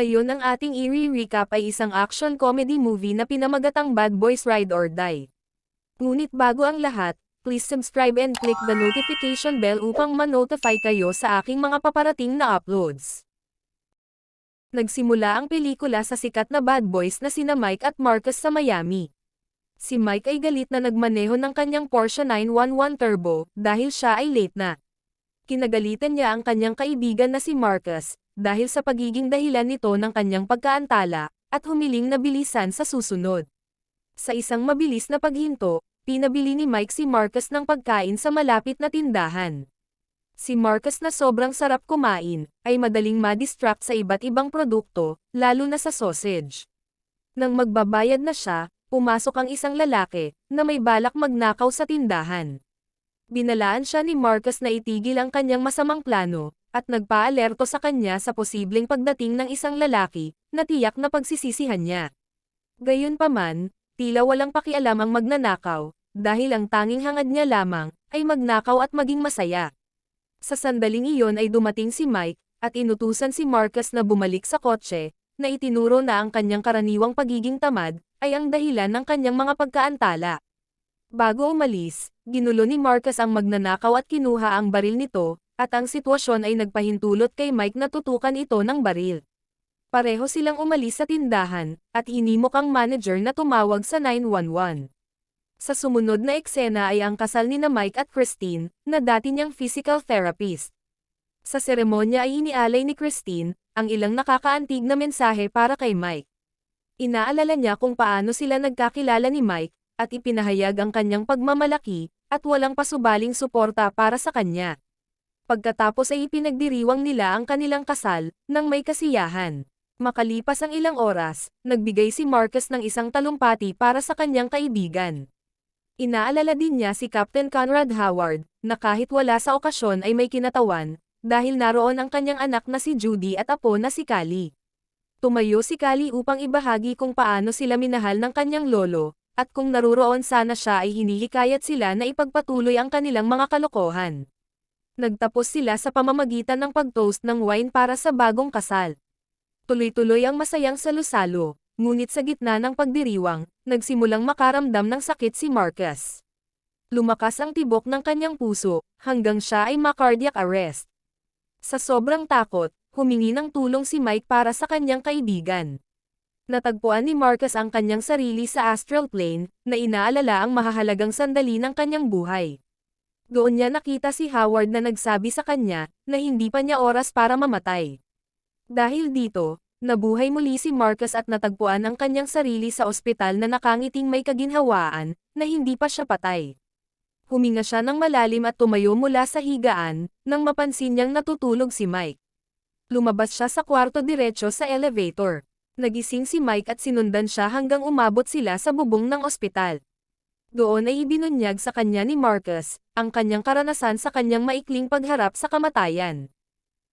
Ngayon ang ating i-recap ay isang action comedy movie na pinamagatang Bad Boys Ride or Die. Ngunit bago ang lahat, please subscribe and click the notification bell upang ma-notify kayo sa aking mga paparating na uploads. Nagsimula ang pelikula sa sikat na bad boys na sina Mike at Marcus sa Miami. Si Mike ay galit na nagmaneho ng kanyang Porsche 911 Turbo dahil siya ay late na. Kinagalitan niya ang kanyang kaibigan na si Marcus dahil sa pagiging dahilan nito ng kanyang pagkaantala at humiling na bilisan sa susunod. Sa isang mabilis na paghinto, pinabili ni Mike si Marcus ng pagkain sa malapit na tindahan. Si Marcus na sobrang sarap kumain, ay madaling ma-distract sa iba't ibang produkto, lalo na sa sausage. Nang magbabayad na siya, pumasok ang isang lalaki, na may balak magnakaw sa tindahan. Binalaan siya ni Marcus na itigil ang kanyang masamang plano, at nagpaalerto sa kanya sa posibleng pagdating ng isang lalaki, na tiyak na pagsisisihan niya. Gayunpaman, tila walang pakialam ang magnanakaw, dahil ang tanging hangad niya lamang, ay magnakaw at maging masaya. Sa sandaling iyon ay dumating si Mike, at inutusan si Marcus na bumalik sa kotse, na itinuro na ang kanyang karaniwang pagiging tamad, ay ang dahilan ng kanyang mga pagkaantala. Bago umalis, ginulo ni Marcus ang magnanakaw at kinuha ang baril nito, at ang sitwasyon ay nagpahintulot kay Mike na tutukan ito ng baril. Pareho silang umalis sa tindahan, at hinimok ang manager na tumawag sa 911. Sa sumunod na eksena ay ang kasal ni na Mike at Christine, na dati niyang physical therapist. Sa seremonya ay inialay ni Christine, ang ilang nakakaantig na mensahe para kay Mike. Inaalala niya kung paano sila nagkakilala ni Mike, at ipinahayag ang kanyang pagmamalaki, at walang pasubaling suporta para sa kanya. Pagkatapos ay ipinagdiriwang nila ang kanilang kasal, nang may kasiyahan. Makalipas ang ilang oras, nagbigay si Marcus ng isang talumpati para sa kanyang kaibigan. Inaalala din niya si Captain Conrad Howard, na kahit wala sa okasyon ay may kinatawan, dahil naroon ang kanyang anak na si Judy at apo na si Callie. Tumayo si Callie upang ibahagi kung paano sila minahal ng kanyang lolo, at kung naruroon sana siya ay hinihikayat sila na ipagpatuloy ang kanilang mga kalokohan. Nagtapos sila sa pamamagitan ng pag-toast ng wine para sa bagong kasal. Tuloy-tuloy ang masayang salo-salo, ngunit sa gitna ng pagdiriwang, nagsimulang makaramdam ng sakit si Marcus. Lumakas ang tibok ng kanyang puso, hanggang siya ay ma-cardiac arrest. Sa sobrang takot, humingi ng tulong si Mike para sa kanyang kaibigan. Natagpuan ni Marcus ang kanyang sarili sa astral plane, na inaalala ang mahahalagang sandali ng kanyang buhay. Doon niya nakita si Howard na nagsabi sa kanya, na hindi pa niya oras para mamatay. Dahil dito, nabuhay muli si Marcus at natagpuan ang kanyang sarili sa ospital na nakangiting may kaginhawaan, na hindi pa siya patay. Huminga siya ng malalim at tumayo mula sa higaan, nang mapansin niyang natutulog si Mike. Lumabas siya sa kwarto diretso sa elevator. Nagising si Mike at sinundan siya hanggang umabot sila sa bubong ng ospital. Doon ay ibinunyag sa kanya ni Marcus, ang kanyang karanasan sa kanyang maikling pagharap sa kamatayan.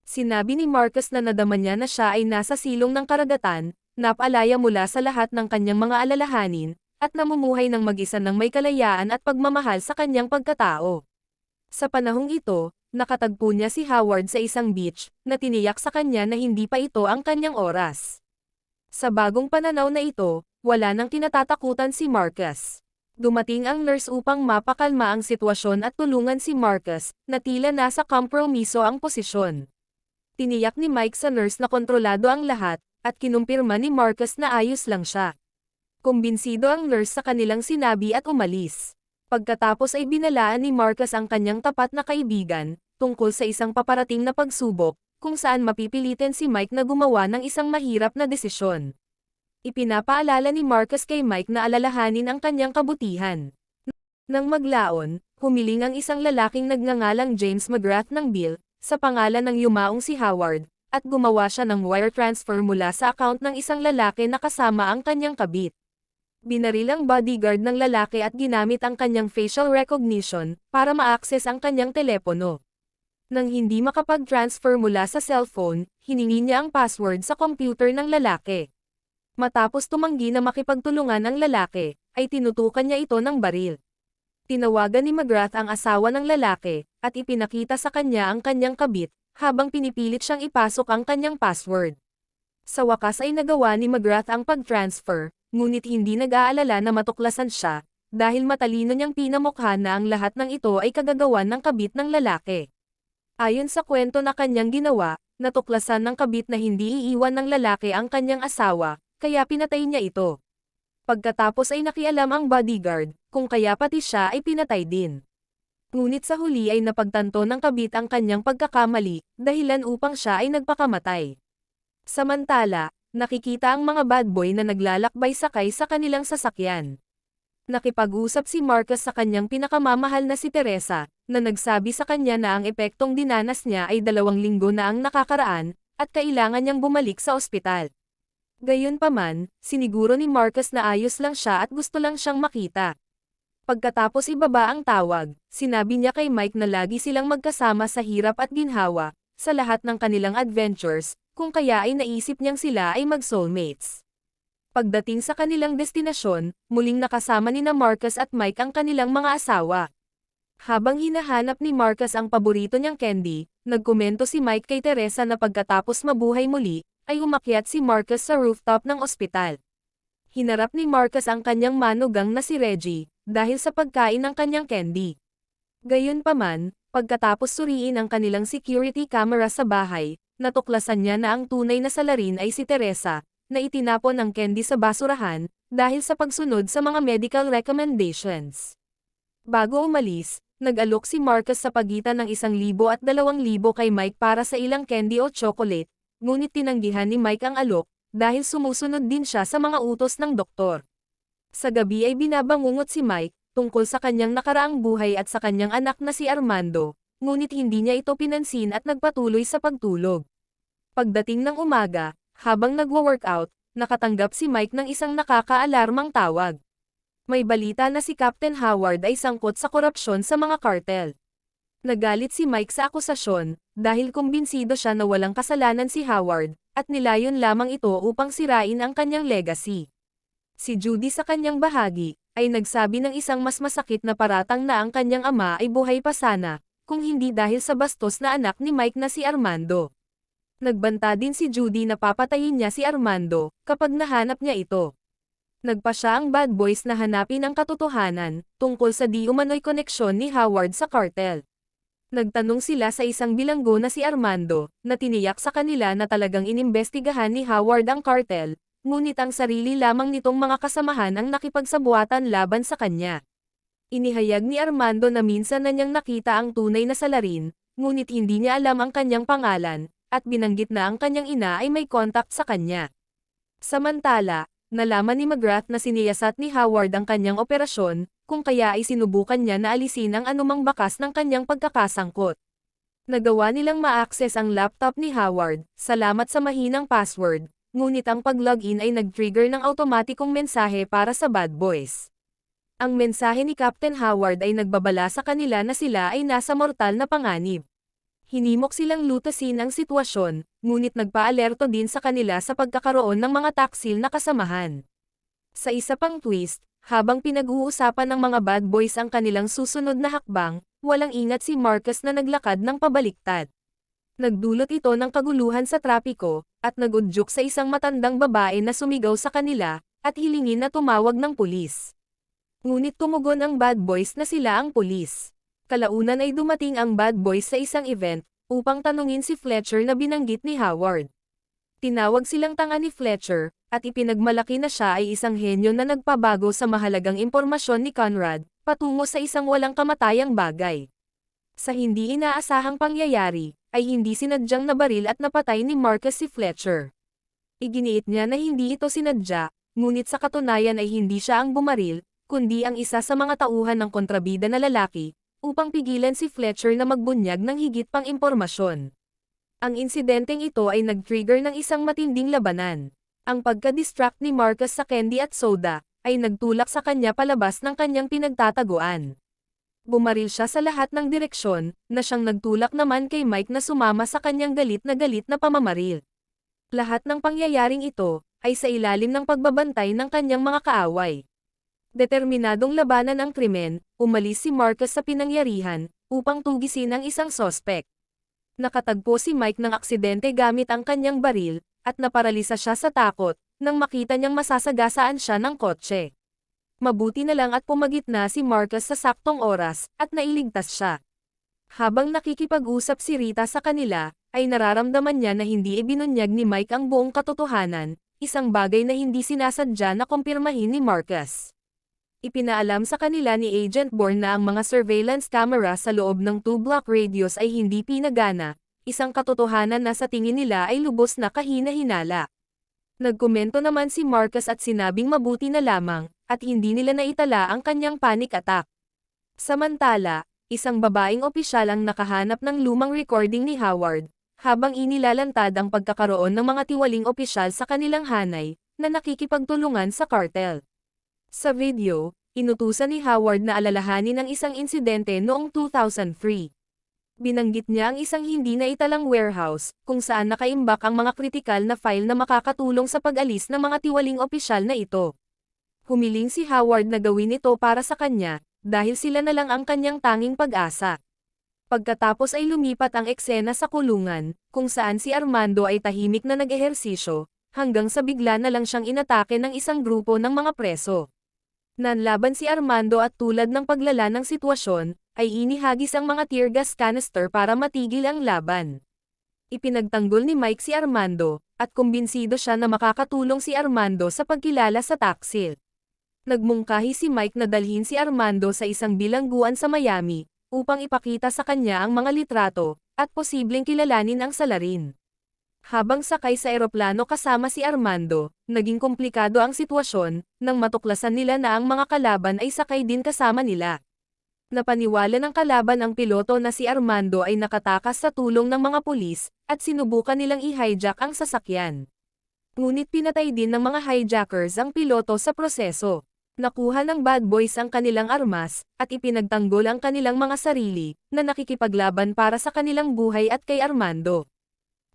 Sinabi ni Marcus na nadama niya na siya ay nasa silong ng karagatan, napalaya mula sa lahat ng kanyang mga alalahanin, at namumuhay ng mag-isa ng may kalayaan at pagmamahal sa kanyang pagkatao. Sa panahong ito, nakatagpo niya si Howard sa isang beach, na tiniyak sa kanya na hindi pa ito ang kanyang oras. Sa bagong pananaw na ito, wala nang kinatatakutan si Marcus. Dumating ang nurse upang mapakalma ang sitwasyon at tulungan si Marcus, na tila nasa kompromiso ang posisyon. Tiniyak ni Mike sa nurse na kontrolado ang lahat, at kinumpirma ni Marcus na ayos lang siya. Kumbinsido ang nurse sa kanilang sinabi at umalis. Pagkatapos ay binalaan ni Marcus ang kanyang tapat na kaibigan, tungkol sa isang paparating na pagsubok, kung saan mapipilitin si Mike na gumawa ng isang mahirap na desisyon. Ipinapaalala ni Marcus kay Mike na alalahanin ang kanyang kabutihan. Nang maglaon, humiling ang isang lalaking nagngangalang James McGrath ng Bill, sa pangalan ng yumaong si Howard, at gumawa siya ng wire transfer mula sa account ng isang lalaki na kasama ang kanyang kabit. Binaril ang bodyguard ng lalaki at ginamit ang kanyang facial recognition, para ma-access ang kanyang telepono. Nang hindi makapag-transfer mula sa cellphone, hiningi niya ang password sa computer ng lalaki. Matapos tumanggi na makipagtulungan ang lalaki, ay tinutukan niya ito ng baril. Tinawagan ni McGrath ang asawa ng lalaki, at ipinakita sa kanya ang kanyang kabit, habang pinipilit siyang ipasok ang kanyang password. Sa wakas ay nagawa ni McGrath ang pag-transfer, ngunit hindi nag-aalala na matuklasan siya, dahil matalino niyang pinamukha na ang lahat ng ito ay kagagawan ng kabit ng lalaki. Ayon sa kwento na kanyang ginawa, natuklasan ng kabit na hindi iiwan ng lalaki ang kanyang asawa, kaya pinatay niya ito. Pagkatapos ay nakialam ang bodyguard, kung kaya pati siya ay pinatay din. Ngunit sa huli ay napagtanto ng kabit ang kanyang pagkakamali, dahilan upang siya ay nagpakamatay. Samantala, nakikita ang mga bad boy na naglalakbay sakay sa kanilang sasakyan. Nakipag-usap si Marcus sa kanyang pinakamamahal na si Teresa, na nagsabi sa kanya na ang epektong dinanas niya ay 2 linggo na ang nakakaraan, at kailangan niyang bumalik sa ospital. Gayunpaman, siniguro ni Marcus na ayos lang siya at gusto lang siyang makita. Pagkatapos ibaba ang tawag, sinabi niya kay Mike na lagi silang magkasama sa hirap at ginhawa, sa lahat ng kanilang adventures, kung kaya ay naisip niyang sila ay mag-soulmates. Pagdating sa kanilang destinasyon, muling nakasama ni Marcus at Mike ang kanilang mga asawa. Habang hinahanap ni Marcus ang paborito niyang candy, nagkomento si Mike kay Teresa na pagkatapos mabuhay muli, ay umakyat si Marcus sa rooftop ng ospital. Hinarap ni Marcus ang kanyang manugang na si Reggie, dahil sa pagkain ng kanyang candy. Gayunpaman, pagkatapos suriin ang kanilang security camera sa bahay, natuklasan niya na ang tunay na salarin ay si Teresa, na itinapon ang candy sa basurahan, dahil sa pagsunod sa mga medical recommendations. Bago umalis, nag-alok si Marcus sa pagitan ng 1,000 at 2,000 kay Mike para sa ilang candy o chocolate, ngunit tinanggihan ni Mike ang alok, dahil sumusunod din siya sa mga utos ng doktor. Sa gabi ay binabangungot si Mike, tungkol sa kanyang nakaraang buhay at sa kanyang anak na si Armando, ngunit hindi niya ito pinansin at nagpatuloy sa pagtulog. Pagdating ng umaga, habang nagwo-workout, nakatanggap si Mike ng isang nakaka-alarmang tawag. May balita na si Captain Howard ay sangkot sa korupsyon sa mga kartel. Nagalit si Mike sa akusasyon, dahil kumbinsido siya na walang kasalanan si Howard, at nilayon lamang ito upang sirain ang kanyang legacy. Si Judy sa kanyang bahagi, ay nagsabi ng isang mas masakit na paratang na ang kanyang ama ay buhay pa sana, kung hindi dahil sa bastos na anak ni Mike na si Armando. Nagbanta din si Judy na papatayin niya si Armando, kapag nahanap niya ito. Nagpa siya ang bad boys na hanapin ang katotohanan, tungkol sa di umano'y koneksyon ni Howard sa kartel. Nagtanong sila sa isang bilanggo na si Armando, na tiniyak sa kanila na talagang inimbestigahan ni Howard ang kartel, ngunit ang sarili lamang nitong mga kasamahan ang nakipagsabuatan laban sa kanya. Inihayag ni Armando na minsan na niyang nakita ang tunay na salarin, ngunit hindi niya alam ang kanyang pangalan, at binanggit na ang kanyang ina ay may contact sa kanya. Samantala, nalaman ni McGrath na siniyasat ni Howard ang kanyang operasyon, kung kaya ay sinubukan niya na alisin ang anumang bakas ng kanyang pagkakasangkot. Nagawa nilang ma-access ang laptop ni Howard, salamat sa mahinang password. Ngunit ang pag-login ay nag-trigger ng automatikong mensahe para sa bad boys. Ang mensahe ni Captain Howard ay nagbabala sa kanila na sila ay nasa mortal na panganib. Hinimok silang lutasin ang sitwasyon, ngunit nagpa-alerto din sa kanila sa pagkakaroon ng mga taksil na kasamahan. Sa isa pang twist, habang pinag-uusapan ng mga bad boys ang kanilang susunod na hakbang, walang ingat si Marcus na naglakad ng pabaliktad. Nagdulot ito ng kaguluhan sa trapiko, at nagudyok sa isang matandang babae na sumigaw sa kanila, at hilingin na tumawag ng pulis. Ngunit tumugon ang bad boys na sila ang pulis. Kalaunan ay dumating ang bad boys sa isang event, upang tanungin si Fletcher na binanggit ni Howard. Tinawag silang tanga ni Fletcher, at ipinagmalaki na siya ay isang henyo na nagpabago sa mahalagang impormasyon ni Conrad, patungo sa isang walang kamatayang bagay. Sa hindi inaasahang pangyayari, ay hindi sinadyang nabaril at napatay ni Marcus si Fletcher. Iginiit niya na hindi ito sinadya, ngunit sa katunayan ay hindi siya ang bumaril, kundi ang isa sa mga tauhan ng kontrabida na lalaki, upang pigilan si Fletcher na magbunyag ng higit pang impormasyon. Ang insidenteng ito ay nag-trigger ng isang matinding labanan. Ang pagka-distract ni Marcus sa candy at soda, ay nagtulak sa kanya palabas ng kanyang pinagtataguan. Bumaril siya sa lahat ng direksyon, na siyang nagtulak naman kay Mike na sumama sa kanyang galit na pamamaril. Lahat ng pangyayaring ito, ay sa ilalim ng pagbabantay ng kanyang mga kaaway. Determinadong labanan ang krimen, umalis si Marcus sa pinangyarihan, upang tugisin ang isang sospek. Nakatagpo si Mike ng aksidente gamit ang kanyang baril, at naparalisa siya sa takot, nang makita niyang masasagasaan siya ng kotse. Mabuti na lang at pumagitna si Marcus sa saktong oras, at nailigtas siya. Habang nakikipag-usap si Rita sa kanila, ay nararamdaman niya na hindi ibinunyag ni Mike ang buong katotohanan, isang bagay na hindi sinasadya na kumpirmahin ni Marcus. Ipinaalam sa kanila ni Agent Bourne na ang mga surveillance camera sa loob ng 2-block radius ay hindi pinagana, isang katotohanan na sa tingin nila ay lubos na kahina-hinala. Nagkomento naman si Marcus at sinabing mabuti na lamang, at hindi nila naitala ang kanyang panic attack. Samantala, isang babaeng opisyal ang nakahanap ng lumang recording ni Howard, habang inilalantad ang pagkakaroon ng mga tiwaling opisyal sa kanilang hanay, na nakikipagtulungan sa cartel. Sa video, inutusan ni Howard na alalahanin ang isang insidente noong 2003. Binanggit niya ang isang hindi naitalang warehouse, kung saan nakaimbak ang mga kritikal na file na makakatulong sa pag-alis ng mga tiwaling opisyal na ito. Humiling si Howard na gawin ito para sa kanya, dahil sila na lang ang kanyang tanging pag-asa. Pagkatapos ay lumipat ang eksena sa kulungan, kung saan si Armando ay tahimik na nag-ehersisyo, hanggang sa bigla na lang siyang inatake ng isang grupo ng mga preso. Nanlaban si Armando at tulad ng paglala ng sitwasyon, ay inihagis ang mga tear gas canister para matigil ang laban. Ipinagtanggol ni Mike si Armando, at kumbinsido siya na makakatulong si Armando sa pagkilala sa taksil. Nagmungkahi si Mike na dalhin si Armando sa isang bilangguan sa Miami, upang ipakita sa kanya ang mga litrato, at posibleng kilalanin ang salarin. Habang sakay sa eroplano kasama si Armando, naging komplikado ang sitwasyon, nang matuklasan nila na ang mga kalaban ay sakay din kasama nila. Napaniwala ng kalaban ang piloto na si Armando ay nakatakas sa tulong ng mga pulis, at sinubukan nilang i-hijack ang sasakyan. Ngunit pinatay din ng mga hijackers ang piloto sa proseso. Nakuha ng bad boys ang kanilang armas, at ipinagtanggol ang kanilang mga sarili, na nakikipaglaban para sa kanilang buhay at kay Armando.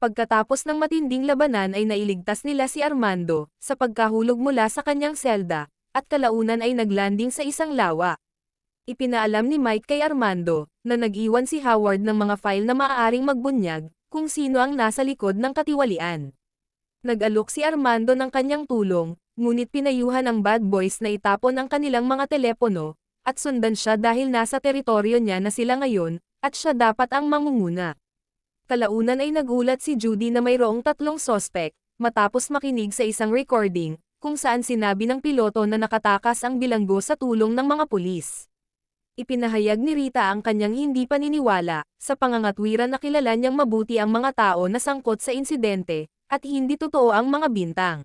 Pagkatapos ng matinding labanan ay nailigtas nila si Armando, sa pagkahulog mula sa kanyang selda, at kalaunan ay naglanding sa isang lawa. Ipinaalam ni Mike kay Armando, na nag-iwan si Howard ng mga file na maaaring magbunyag, kung sino ang nasa likod ng katiwalian. Nag-alok si Armando ng kanyang tulong, ngunit pinayuhan ang bad boys na itapon ang kanilang mga telepono, at sundan siya dahil nasa teritoryo niya na sila ngayon, at siya dapat ang mangunguna. Kalaunan ay nagulat si Judy na mayroong 3 sospek, matapos makinig sa isang recording, kung saan sinabi ng piloto na nakatakas ang bilanggo sa tulong ng mga pulis. Ipinahayag ni Rita ang kanyang hindi paniniwala, sa pangangatwiran na kilala niyang mabuti ang mga tao na sangkot sa insidente, at hindi totoo ang mga bintang.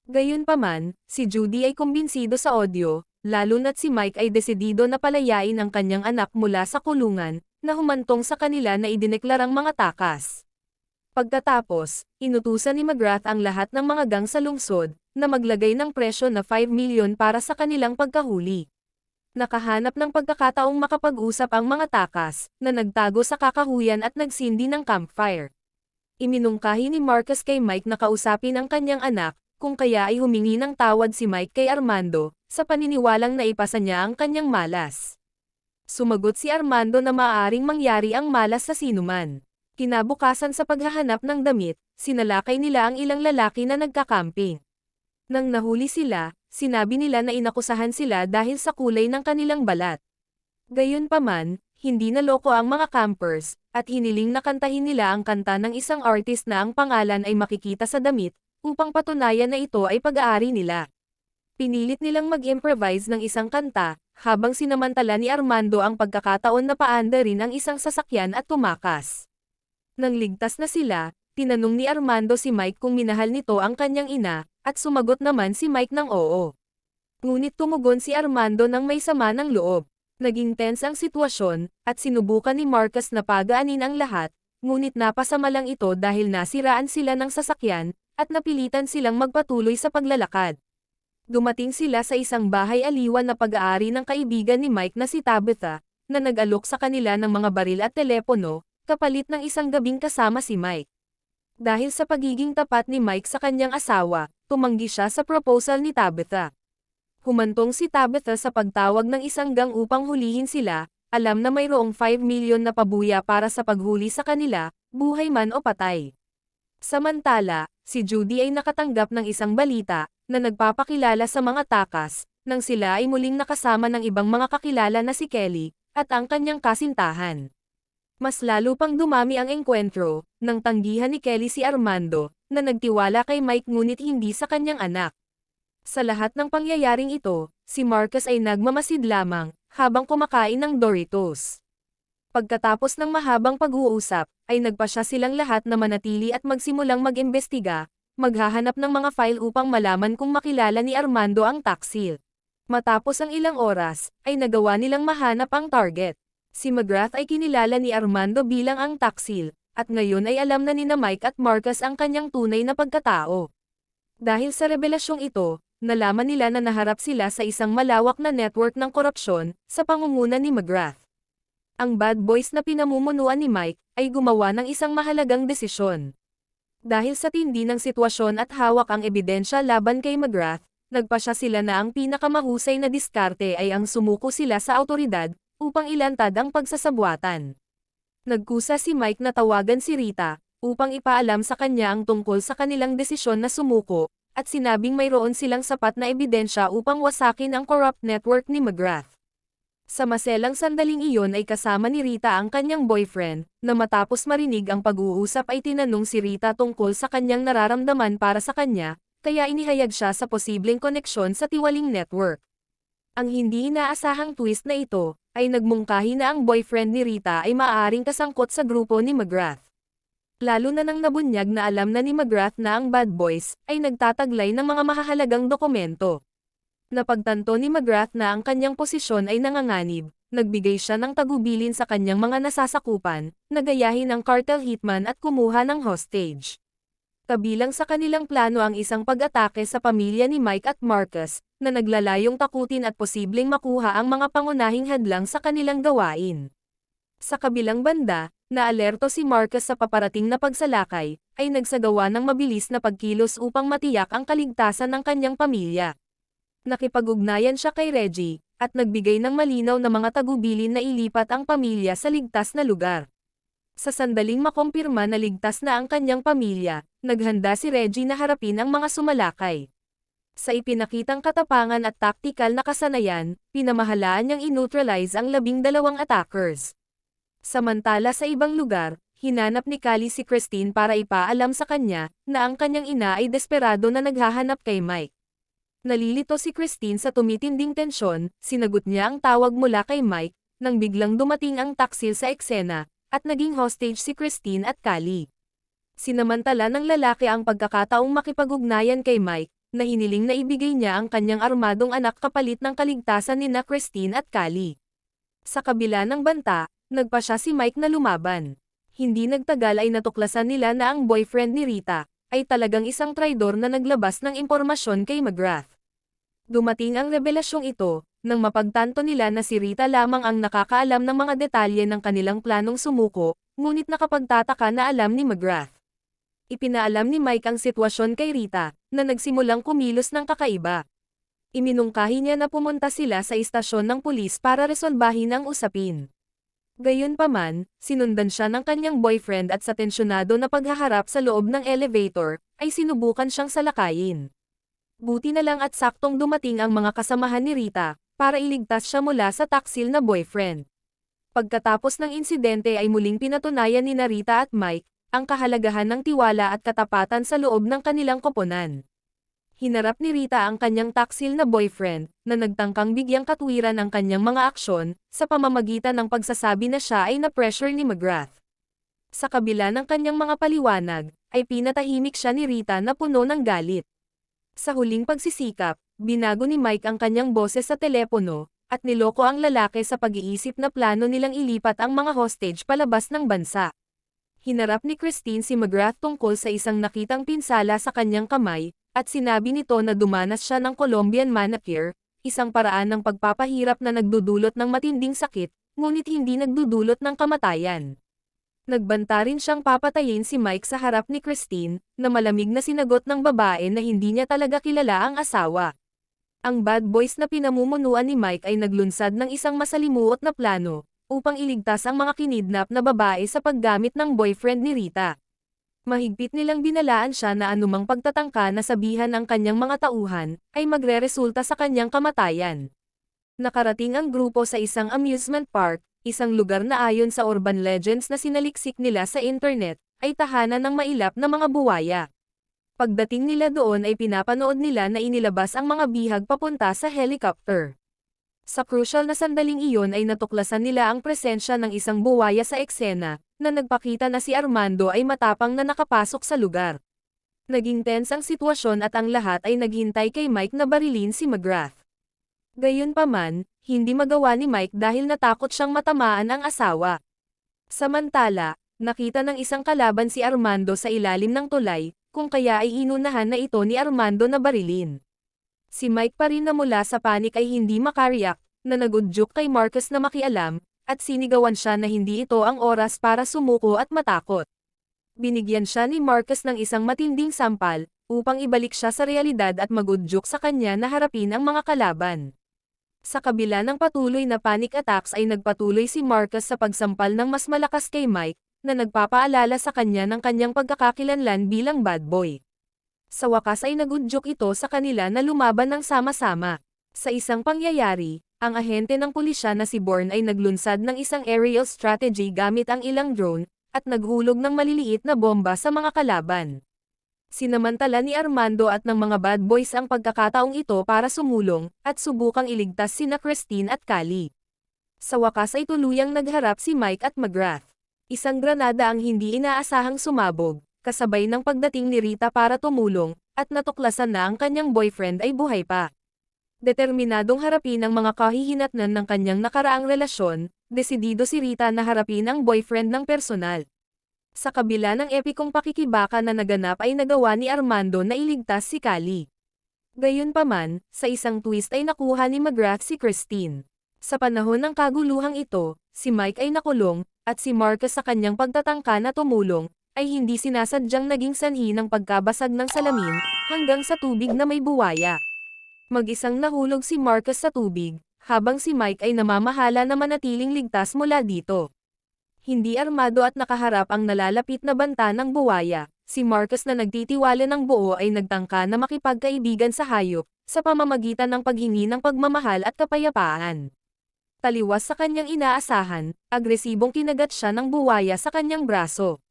Gayunpaman, si Judy ay kumbinsido sa audio, lalo na't si Mike ay desidido na palayain ang kanyang anak mula sa kulungan, na humantong sa kanila na idineklarang mga takas. Pagkatapos, inutusan ni McGrath ang lahat ng mga gang sa lungsod, na maglagay ng presyo na 5 milyon para sa kanilang pagkahuli. Nakahanap ng pagkakataong makapag-usap ang mga takas, na nagtago sa kakahuyan at nagsindi ng campfire. Iminungkahi ni Marcus kay Mike na kausapin ang kanyang anak, kung kaya ay humingi ng tawad si Mike kay Armando, sa paniniwalang naipasa niya ang kanyang malas. Sumagot si Armando na maaaring mangyari ang malas sa sinuman. Kinabukasan sa paghahanap ng damit, sinalakay nila ang ilang lalaki na nagkakamping. Nang nahuli sila, sinabi nila na inakusahan sila dahil sa kulay ng kanilang balat. Gayunpaman, hindi naloko ang mga campers, at hiniling na kantahin nila ang kanta ng isang artist na ang pangalan ay makikita sa damit, upang patunayan na ito ay pag-aari nila. Pinilit nilang mag-improvise ng isang kanta, habang sinamantala ni Armando ang pagkakataon na paandarin ang isang sasakyan at tumakas. Nang ligtas na sila, tinanong ni Armando si Mike kung minahal nito ang kanyang ina, at sumagot naman si Mike ng oo. Ngunit tumugon si Armando ng may sama ng loob. Naging tense ang sitwasyon, at sinubukan ni Marcus na pagaanin ang lahat, ngunit napasama lang ito dahil nasiraan sila ng sasakyan, at napilitan silang magpatuloy sa paglalakad. Dumating sila sa isang bahay aliwan na pag-aari ng kaibigan ni Mike na si Tabitha, na nag-alok sa kanila ng mga baril at telepono, kapalit ng isang gabing kasama si Mike. Dahil sa pagiging tapat ni Mike sa kanyang asawa, tumanggi siya sa proposal ni Tabitha. Humantong si Tabitha sa pagtawag ng isang gang upang hulihin sila, alam na mayroong 5 milyon na pabuya para sa paghuli sa kanila, buhay man o patay. Samantala, si Judy ay nakatanggap ng isang balita na nagpapakilala sa mga takas nang sila ay muling nakasama ng ibang mga kakilala na si Kelly at ang kanyang kasintahan. Mas lalo pang dumami ang engkwentro nang tanggihan ni Kelly si Armando na nagtiwala kay Mike ngunit hindi sa kanyang anak. Sa lahat ng pangyayaring ito, si Marcus ay nagmamasid lamang habang kumakain ng Doritos. Pagkatapos ng mahabang pag-uusap, ay nagpasya silang lahat na manatili at magsimulang mag-imbestiga, maghahanap ng mga file upang malaman kung makilala ni Armando ang taksil. Matapos ang ilang oras, ay nagawa nilang mahanap ang target. Si McGrath ay kinilala ni Armando bilang ang taksil, at ngayon ay alam na nina Mike at Marcus ang kanyang tunay na pagkatao. Dahil sa revelasyong ito, nalaman nila na naharap sila sa isang malawak na network ng korupsyon sa pangunguna ni McGrath. Ang bad boys na pinamumunuan ni Mike ay gumawa ng isang mahalagang desisyon. Dahil sa tindi ng sitwasyon at hawak ang ebidensya laban kay McGrath, nagpasya sila na ang pinakamahusay na diskarte ay ang sumuko sila sa awtoridad upang ilantad ang pagsasabwatan. Nagkusa si Mike na tawagan si Rita upang ipaalam sa kanya ang tungkol sa kanilang desisyon na sumuko at sinabing mayroon silang sapat na ebidensya upang wasakin ang corrupt network ni McGrath. Sa maselang sandaling iyon ay kasama ni Rita ang kanyang boyfriend, na matapos marinig ang pag-uusap ay tinanong si Rita tungkol sa kanyang nararamdaman para sa kanya, kaya inihayag siya sa posibleng koneksyon sa tiwaling network. Ang hindi inaasahang twist na ito, ay nagmungkahi na ang boyfriend ni Rita ay maaaring kasangkot sa grupo ni McGrath. Lalo na nang nabunyag na alam na ni McGrath na ang bad boys ay nagtataglay ng mga mahahalagang dokumento. Napagtanto ni McGrath na ang kanyang posisyon ay nanganganib, nagbigay siya ng tagubilin sa kanyang mga nasasakupan, nagayahin ang cartel hitman at kumuha ng hostage. Kabilang sa kanilang plano ang isang pag-atake sa pamilya ni Mike at Marcus, na naglalayong takutin at posibleng makuha ang mga pangunahing hadlang sa kanilang gawain. Sa kabilang banda, naalerto si Marcus sa paparating na pagsalakay, ay nagsagawa ng mabilis na pagkilos upang matiyak ang kaligtasan ng kanyang pamilya. Nakipag-ugnayan siya kay Reggie, at nagbigay ng malinaw na mga tagubilin na ilipat ang pamilya sa ligtas na lugar. Sa sandaling makumpirma na ligtas na ang kanyang pamilya, naghanda si Reggie na harapin ang mga sumalakay. Sa ipinakitang katapangan at taktikal na kasanayan, pinamahalaan niyang ineutralize ang 12 attackers. Samantala sa ibang lugar, hinanap ni Callie si Christine para ipaalam sa kanya na ang kanyang ina ay desperado na naghahanap kay Mike. Nalilito si Christine sa tumitinding tensyon, sinagot niya ang tawag mula kay Mike, nang biglang dumating ang taksil sa eksena, at naging hostage si Christine at Callie. Sinamantala ng lalaki ang pagkakataong makipag-ugnayan kay Mike, na hiniling na ibigay niya ang kanyang armadong anak kapalit ng kaligtasan nina Christine at Callie. Sa kabila ng banta, nagpasya si Mike na lumaban. Hindi nagtagal ay natuklasan nila na ang boyfriend ni Rita ay talagang isang traidor na naglabas ng impormasyon kay McGrath. Dumating ang revelasyong ito, nang mapagtanto nila na si Rita lamang ang nakakaalam ng mga detalye ng kanilang planong sumuko, ngunit nakapagtataka na alam ni McGrath. Ipinaalam ni Mike ang sitwasyon kay Rita, na nagsimulang kumilos ng kakaiba. Iminungkahi niya na pumunta sila sa istasyon ng pulis para resolbahin ang usapin. Gayunpaman, sinundan siya ng kanyang boyfriend at sa tensyonado na paghaharap sa loob ng elevator, ay sinubukan siyang salakayin. Buti na lang at saktong dumating ang mga kasamahan ni Rita, para iligtas siya mula sa taksil na boyfriend. Pagkatapos ng insidente ay muling pinatunayan ni Rita at Mike, ang kahalagahan ng tiwala at katapatan sa loob ng kanilang koponan. Hinarap ni Rita ang kanyang taksil na boyfriend, na nagtangkang bigyang katwiran ang kanyang mga aksyon, sa pamamagitan ng pagsasabi na siya ay na-pressure ni McGrath. Sa kabila ng kanyang mga paliwanag, ay pinatahimik siya ni Rita na puno ng galit. Sa huling pagsisikap, binago ni Mike ang kanyang boses sa telepono, at niloko ang lalaki sa pag-iisip na plano nilang ilipat ang mga hostage palabas ng bansa. Hinarap ni Christine si McGrath tungkol sa isang nakitang pinsala sa kanyang kamay, at sinabi nito na dumanas siya ng Colombian manicure, isang paraan ng pagpapahirap na nagdudulot ng matinding sakit, ngunit hindi nagdudulot ng kamatayan. Nagbanta rin siyang papatayin si Mike sa harap ni Christine, na malamig na sinagot ng babae na hindi niya talaga kilala ang asawa. Ang bad boys na pinamumunuan ni Mike ay naglunsad ng isang masalimuot na plano, upang iligtas ang mga kinidnap na babae sa paggamit ng boyfriend ni Rita. Mahigpit nilang binalaan siya na anumang pagtatangka na sabihan ang kanyang mga tauhan, ay magreresulta sa kanyang kamatayan. Nakarating ang grupo sa isang amusement park, isang lugar na ayon sa urban legends na sinaliksik nila sa internet, ay tahanan ng mailap na mga buwaya. Pagdating nila doon ay pinapanood nila na inilabas ang mga bihag papunta sa helicopter. Sa crucial na sandaling iyon ay natuklasan nila ang presensya ng isang buwaya sa eksena, na nagpakita na si Armando ay matapang na nakapasok sa lugar. Naging tense ang sitwasyon at ang lahat ay naghintay kay Mike na barilin si McGrath. Gayunpaman, hindi magawa ni Mike dahil natakot siyang matamaan ang asawa. Samantala, nakita ng isang kalaban si Armando sa ilalim ng tulay, kung kaya ay inunahan na ito ni Armando na barilin. Si Mike pa rin na mula sa panik ay hindi makariyak, na nagudyok kay Marcus na makialam, at sinigawan siya na hindi ito ang oras para sumuko at matakot. Binigyan siya ni Marcus ng isang matinding sampal, upang ibalik siya sa realidad at magudyok sa kanya na harapin ang mga kalaban. Sa kabila ng patuloy na panic attacks ay nagpatuloy si Marcus sa pagsampal ng mas malakas kay Mike, na nagpapaalala sa kanya ng kanyang pagkakakilanlan bilang bad boy. Sa wakas ay nagudyok ito sa kanila na lumaban ng sama-sama. Sa isang pangyayari, ang ahente ng pulisya na si Bourne ay naglunsad ng isang aerial strategy gamit ang ilang drone, at naghulog ng maliliit na bomba sa mga kalaban. Sinamantala ni Armando at ng mga bad boys ang pagkakataong ito para sumulong, at subukang iligtas sina Christine at Callie. Sa wakas ay tuluyang nagharap si Mike at McGrath. Isang granada ang hindi inaasahang sumabog, kasabay ng pagdating ni Rita para tumulong, at natuklasan na ang kanyang boyfriend ay buhay pa. Determinadong harapin ang mga kahihinatnan ng kanyang nakaraang relasyon, desidido si Rita na harapin ang boyfriend ng personal. Sa kabila ng epikong pakikibaka na naganap ay nagawa ni Armando na iligtas si Callie. Gayunpaman, sa isang twist ay nakuha ni McGrath si Christine. Sa panahon ng kaguluhang ito, si Mike ay nakulong, at si Marcus sa kanyang pagtatangka na tumulong, ay hindi sinasadyang naging sanhi ng pagkabasag ng salamin, hanggang sa tubig na may buwaya. Mag-isang nahulog si Marcus sa tubig, habang si Mike ay namamahala na manatiling ligtas mula dito. Hindi armado at nakaharap ang nalalapit na banta ng buwaya, si Marcus na nagtitiwala ng buo ay nagtangka na makipagkaibigan sa hayop, sa pamamagitan ng paghingi ng pagmamahal at kapayapaan. Taliwas sa kanyang inaasahan, agresibong kinagat siya ng buwaya sa kanyang braso.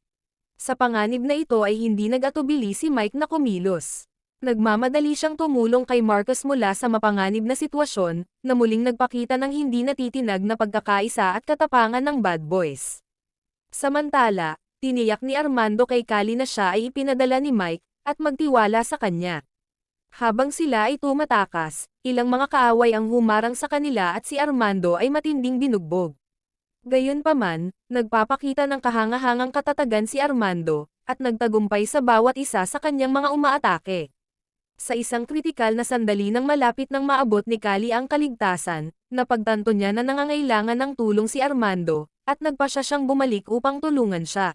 Sa panganib na ito ay hindi nag-atubili si Mike na kumilos. Nagmamadali siyang tumulong kay Marcus mula sa mapanganib na sitwasyon, na muling nagpakita ng hindi natitinag na pagkakaisa at katapangan ng bad boys. Samantala, tiniyak ni Armando kay Callie na siya ay ipinadala ni Mike, at magtiwala sa kanya. Habang sila ay tumatakas, ilang mga kaaway ang humarang sa kanila at si Armando ay matinding binugbog. Gayunpaman, nagpapakita ng kahangahangang katatagan si Armando, at nagtagumpay sa bawat isa sa kanyang mga umaatake. Sa isang kritikal na sandali nang malapit nang maabot ni Callie ang kaligtasan, napagtanto niya na nangangailangan ng tulong si Armando, at nagpasya siyang bumalik upang tulungan siya.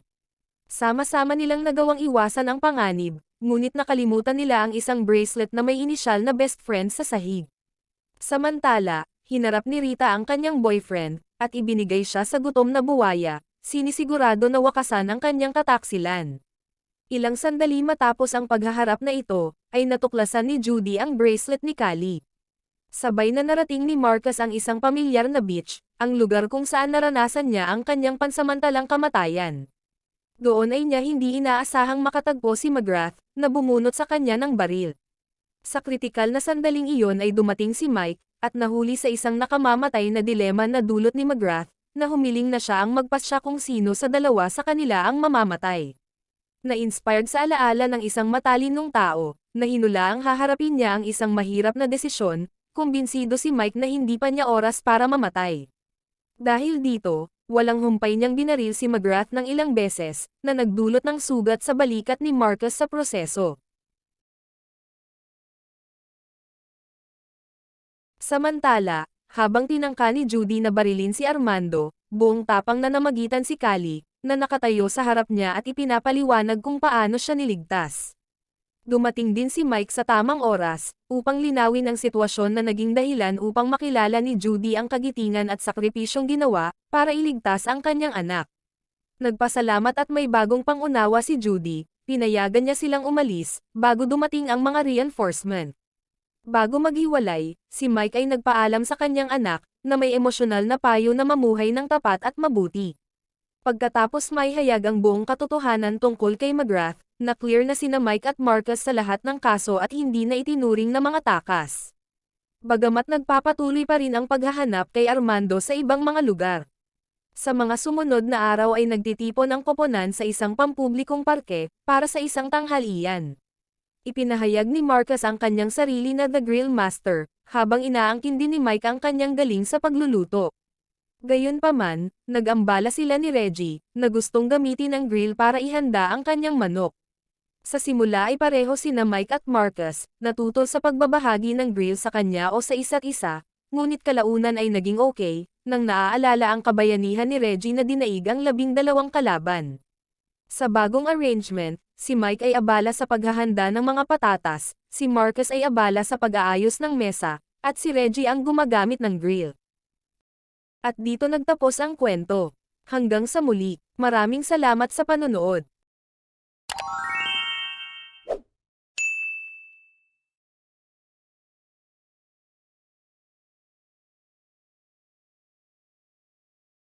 Sama-sama nilang nagawang iwasan ang panganib, ngunit nakalimutan nila ang isang bracelet na may inisyal na best friend sa sahig. Samantala, hinarap ni Rita ang kanyang boyfriend, at ibinigay siya sa gutom na buwaya, sinisigurado na wakasan ang kanyang kataksilan. Ilang sandali matapos ang paghaharap na ito, ay natuklasan ni Judy ang bracelet ni Callie. Sabay na narating ni Marcus ang isang pamilyar na beach, ang lugar kung saan naranasan niya ang kanyang pansamantalang kamatayan. Doon ay niya hindi inaasahang makatagpo si McGrath, na bumunot sa kanya ng baril. Sa kritikal na sandaling iyon ay dumating si Mike, at nahuli sa isang nakamamatay na dilema na dulot ni McGrath, na humiling na siya ang magpasya kung sino sa dalawa sa kanila ang mamamatay. Na-inspired sa alaala ng isang matalinong tao, na hinula ang haharapin niya ang isang mahirap na desisyon, kumbinsido si Mike na hindi pa niya oras para mamatay. Dahil dito, walang humpay niyang binaril si McGrath ng ilang beses, na nagdulot ng sugat sa balikat ni Marcus sa proseso. Samantala, habang tinangka ni Judy na barilin si Armando, buong tapang na namagitan si Callie, na nakatayo sa harap niya at ipinapaliwanag kung paano siya niligtas. Dumating din si Mike sa tamang oras, upang linawin ang sitwasyon na naging dahilan upang makilala ni Judy ang kagitingan at sakripisyong ginawa, para iligtas ang kanyang anak. Nagpasalamat at may bagong pangunawa si Judy, pinayagan niya silang umalis, bago dumating ang mga reinforcement. Bago maghiwalay, si Mike ay nagpaalam sa kanyang anak, na may emosyonal na payo na mamuhay ng tapat at mabuti. Pagkatapos may hayag ang buong katotohanan tungkol kay McGrath, na clear na sina Mike at Marcus sa lahat ng kaso at hindi na itinuring na mga takas. Bagamat nagpapatuloy pa rin ang paghahanap kay Armando sa ibang mga lugar. Sa mga sumunod na araw ay nagtitipon ang koponan sa isang pampublikong parke, para sa isang tanghalian. Ipinahayag ni Marcus ang kanyang sarili na The Grill Master, habang inaangkin din ni Mike ang kanyang galing sa pagluluto. Gayunpaman, nag-ambala sila ni Reggie, na gustong gamitin ang grill para ihanda ang kanyang manok. Sa simula ay pareho sina Mike at Marcus, natutol sa pagbabahagi ng grill sa kanya o sa isa't isa, ngunit kalaunan ay naging okay, nang naaalala ang kabayanihan ni Reggie na dinaig ang 12 kalaban. Sa bagong arrangement, si Mike ay abala sa paghahanda ng mga patatas, si Marcus ay abala sa pag-aayos ng mesa, at si Reggie ang gumagamit ng grill. At dito nagtapos ang kwento. Hanggang sa muli, maraming salamat sa panonood.